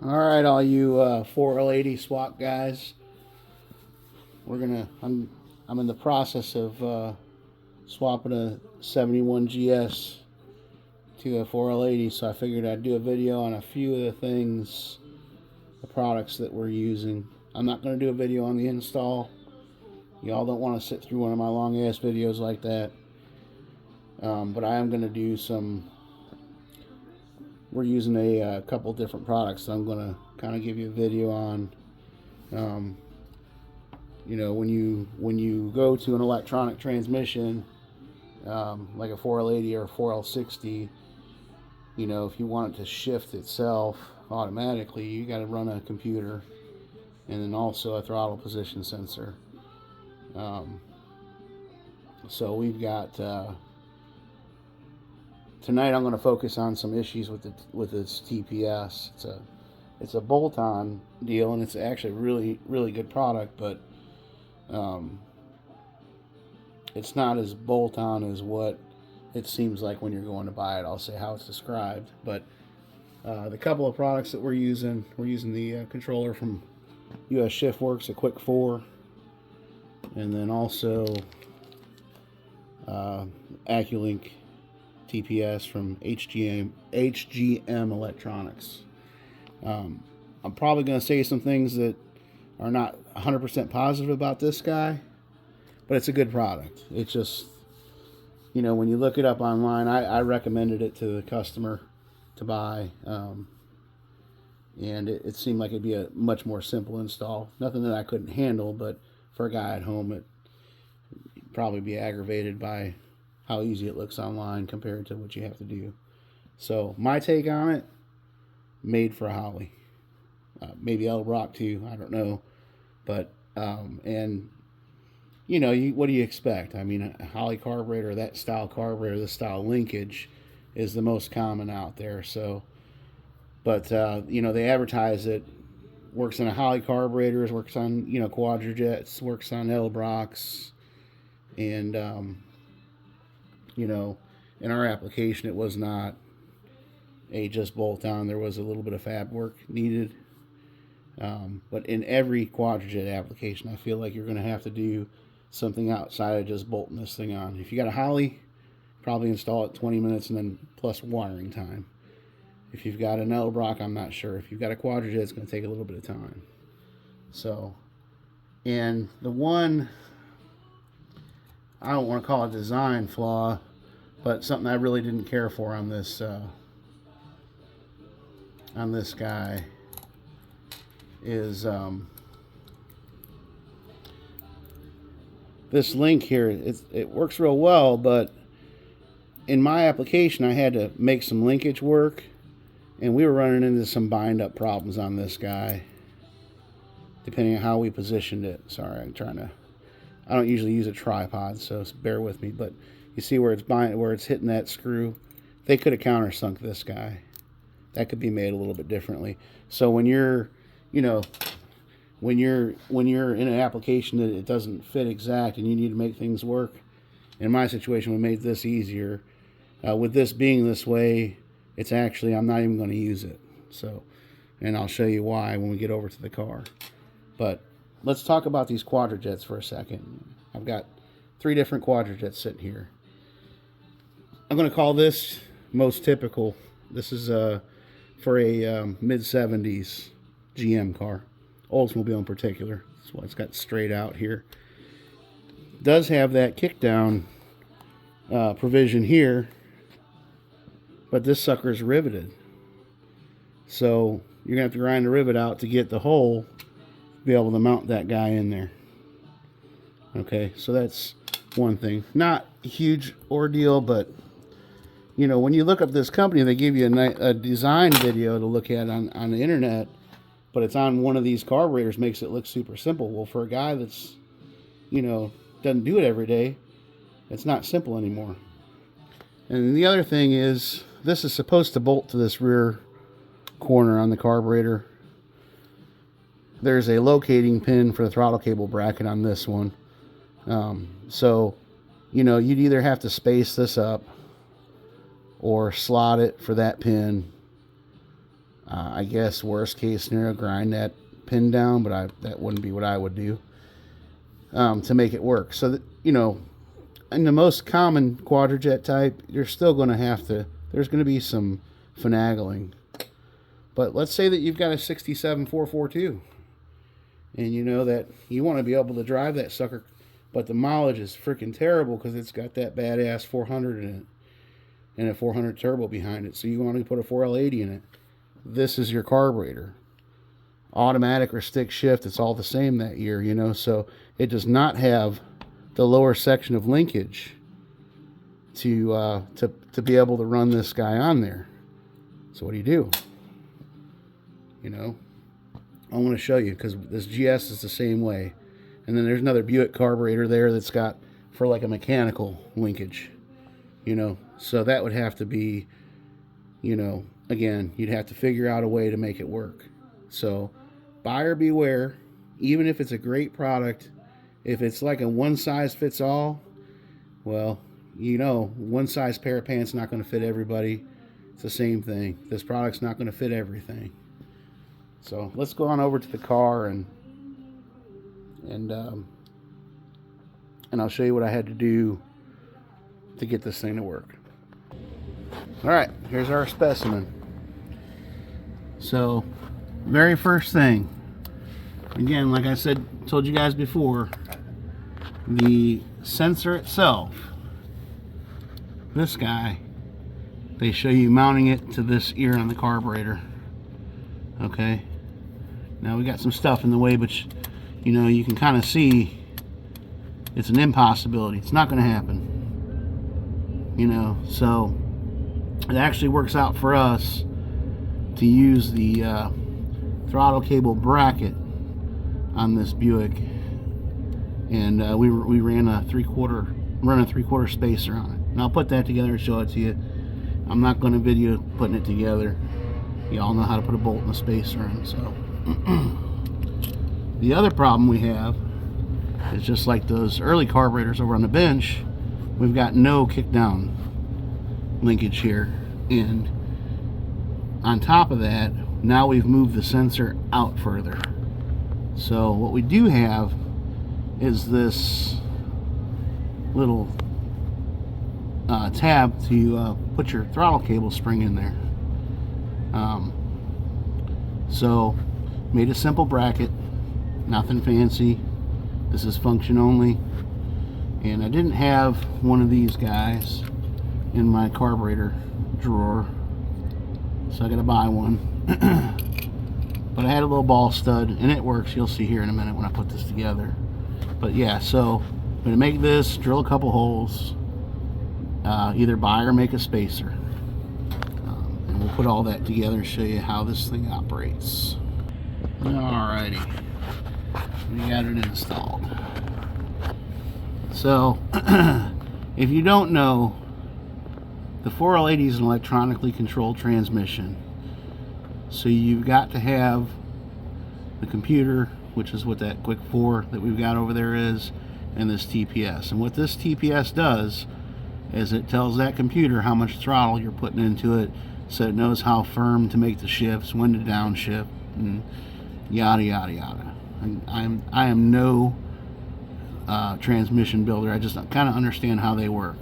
All right, all you 480 swap guys. I'm in the process of swapping a 71 GS to a 480, so I figured I'd do a video on a few of the things, the products that we're using. I'm not going to do a video on the install. Y'all don't want to sit through one of my long ass videos like that. But I am going to do some. We're using a couple different products that I'm going to kind of give you a video on. You know, when you go to an electronic transmission, like a 4L80 or a 4L60, you know, if you want it to shift itself automatically, you got to run a computer and then also a throttle position sensor. So we've got tonight I'm going to focus on some issues with this TPS. It's a bolt-on deal, and it's actually really good product, but it's not as bolt-on as what it seems like when you're going to buy it. I'll say how it's described, but the couple of products that we're using the controller from US Shiftworks, a Quick 4, and then also Acculink TPS from HGM Electronics. I'm probably going to say some things that are not 100% positive about this guy, but it's a good product. It's just, you know, when you look it up online, I recommended it to the customer to buy, and it seemed like it'd be a much more simple install. Nothing that I couldn't handle, but for a guy at home, it'd probably be aggravated by how easy it looks online compared to what you have to do. So my take on it, made for a Holly. Maybe L-Rock too, I don't know. But, and, you know, what do you expect? I mean, a Holly carburetor, that style carburetor, this style linkage is the most common out there. So, but, you know, they advertise it, works on a Holly carburetors, works on, you know, Quadrajets, works on L-Brocks, and, you know, in our application, it was not a just bolt on. There was a little bit of fab work needed. But in every Quadrajet application, I feel like you're going to have to do something outside of just bolting this thing on. If you got a Holly, probably install it 20 minutes and then plus wiring time. If you've got an L-Brock, I'm not sure. If you've got a Quadrajet, it's going to take a little bit of time. So, and the one, I don't want to call it design flaw, but something I really didn't care for on this guy is this link here. It works real well, but in my application, I had to make some linkage work, and we were running into some bind up problems on this guy, depending on how we positioned it. Sorry, I don't usually use a tripod, so bear with me, but you see where it's hitting that screw. They could have countersunk this guy. That could be made a little bit differently. So when you're, you know, when you're in an application that it doesn't fit exact and you need to make things work, in my situation, we made this easier. With this being this way, it's actually, I'm not even going to use it. So, and I'll show you why when we get over to the car. But let's talk about these Quadrajets for a second. I've got 3 different Quadrajets sitting here. I'm going to call this most typical. This is for a mid-70s GM car, Oldsmobile in particular. That's why it's got straight out here. It does have that kickdown provision here, but this sucker is riveted. So you're going to have to grind the rivet out to get the hole to be able to mount that guy in there. Okay, so that's one thing. Not a huge ordeal, but you know, when you look up this company, they give you a design video to look at on the internet, but it's on one of these carburetors, makes it look super simple. Well, for a guy that's, you know, doesn't do it every day, it's not simple anymore. And the other thing is, this is supposed to bolt to this rear corner on the carburetor. There's a locating pin for the throttle cable bracket on this one. So, you know, you'd either have to space this up or slot it for that pin, I guess worst case scenario, grind that pin down, but that wouldn't be what I would do to make it work. So that, you know, in the most common Quadrajet type, you're still going to have to, there's going to be some finagling. But let's say that you've got a 67 442 and you know that you want to be able to drive that sucker, but the mileage is freaking terrible because it's got that badass 400 in it and a 400 turbo behind it. So you want to put a 4L80 in it. This is your carburetor. Automatic or stick shift, it's all the same that year, you know, so it does not have the lower section of linkage to be able to run this guy on there. So what do? You know, I want to show you because this GS is the same way. And then there's another Buick carburetor there that's got for like a mechanical linkage, you know, so that would have to be, you know, again, you'd have to figure out a way to make it work. So buyer beware. Even if it's a great product, if it's like a one size fits all, well, you know, one size pair of pants not going to fit everybody. It's the same thing. This product's not going to fit everything. So let's go on over to the car and I'll show you what I had to do to get this thing to work. All right, here's our specimen. So, very first thing, again, like I said, told you guys before, the sensor itself, this guy, they show you mounting it to this ear on the carburetor. Okay, now we got some stuff in the way, but you know, you can kind of see it's an impossibility. It's not going to happen, you know. So it actually works out for us to use the throttle cable bracket on this Buick, and we ran a three-quarter spacer on it. And I'll put that together and show it to you. I'm not going to video putting it together. You all know how to put a bolt and a spacer in. So the other problem we have is just like those early carburetors over on the bench, we've got no kickdown linkage here, and on top of that, now we've moved the sensor out further. So what we do have is this little tab to put your throttle cable spring in there. So made a simple bracket, nothing fancy. This is function only, and I didn't have one of these guys in my carburetor drawer, so I gotta buy one. But I had a little ball stud and it works. You'll see here in a minute when I put this together. But yeah, so I'm gonna make this, drill a couple holes, either buy or make a spacer, and we'll put all that together and show you how this thing operates. Alrighty, we got it installed. So if you don't know, the 4L80 is an electronically controlled transmission, so you've got to have the computer, which is what that Quick 4 that we've got over there is, and this TPS. And what this TPS does is it tells that computer how much throttle you're putting into it, so it knows how firm to make the shifts, when to downshift, and yada yada yada. I am no transmission builder. I just kind of understand how they work.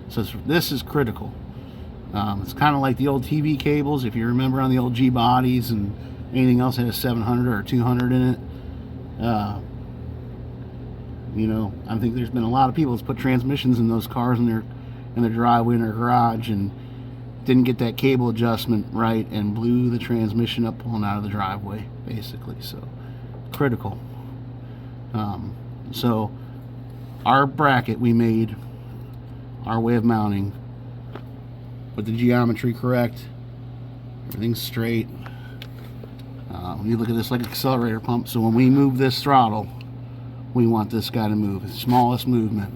So this is critical. It's kind of like the old TV cables, if you remember, on the old G bodies and anything else had a 700 or 200 in it. You know, I think there's been a lot of people that's put transmissions in those cars in their driveway, in their garage, and didn't get that cable adjustment right and blew the transmission up pulling out of the driveway, basically. So critical. So our bracket, we made our way of mounting with the geometry correct, everything's straight. When you look at this like an accelerator pump, so when we move this throttle, we want this guy to move, the smallest movement.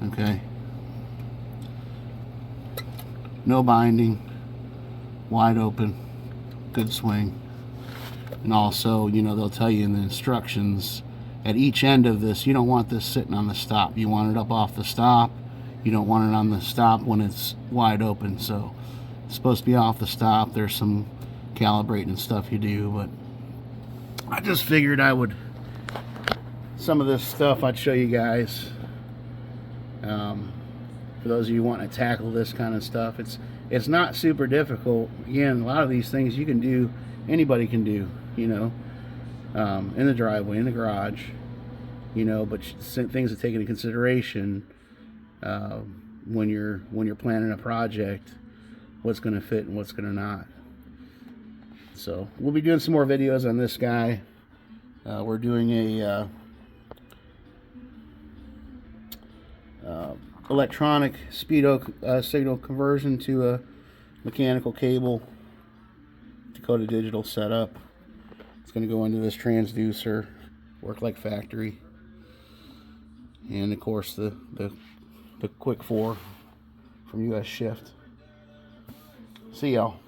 Okay, no binding, wide open, good swing. And also, you know, they'll tell you in the instructions at each end of this, you don't want this sitting on the stop, you want it up off the stop. You don't want it on the stop when it's wide open. So It's supposed to be off the stop. There's some calibrating and stuff you do, but I just figured I would, some of this stuff I'd show you guys. For those of you wanting to tackle this kind of stuff, it's not super difficult. Again, a lot of these things you can do, anybody can do, you know, in the driveway, in the garage, you know, but things to take into consideration when you're planning a project, what's going to fit and what's going to not. So we'll be doing some more videos on this guy. We're doing a electronic speedo signal conversion to a mechanical cable Dakota Digital setup. It's going to go into this transducer, work like factory, and of course the quick 4 from US Shift. See y'all.